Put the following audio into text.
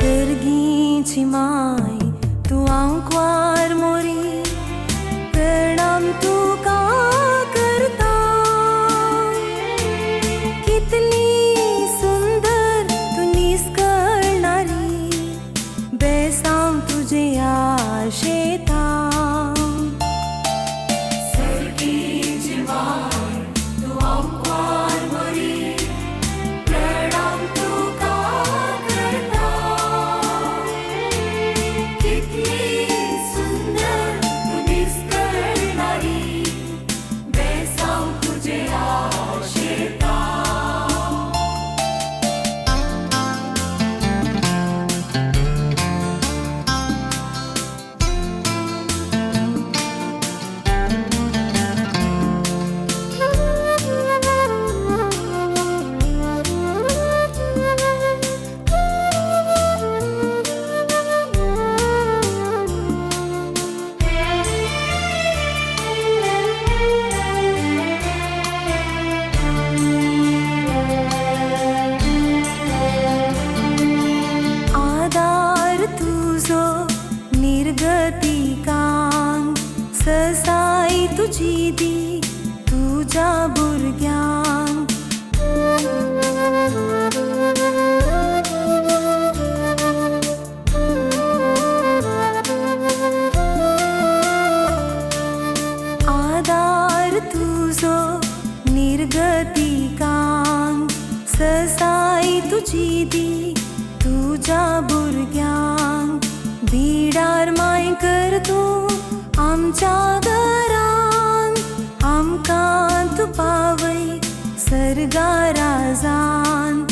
सर्गीची माय तू आंकवार मोरी प्रणाम तुका करता कितली सुंदर तू निस्कळणारी बेसांव तुझे आशेता सर्गीची माय तू आंकवार मोरी प्रणाम तुका करता कितली सुंदर तू निस्कळणारी बेसांव तुझे आशेता आदार तुझो निर्गतिकांक ससाई तुझी दी तुझ्या भुरग्यांक आदार तुझो निर्गतिकांक ससाई तुझी दी तुझ्या भुरग्यांक बिडार माय कर तूं आमच्या घरान आमकां तूं पावय सर्गा राजान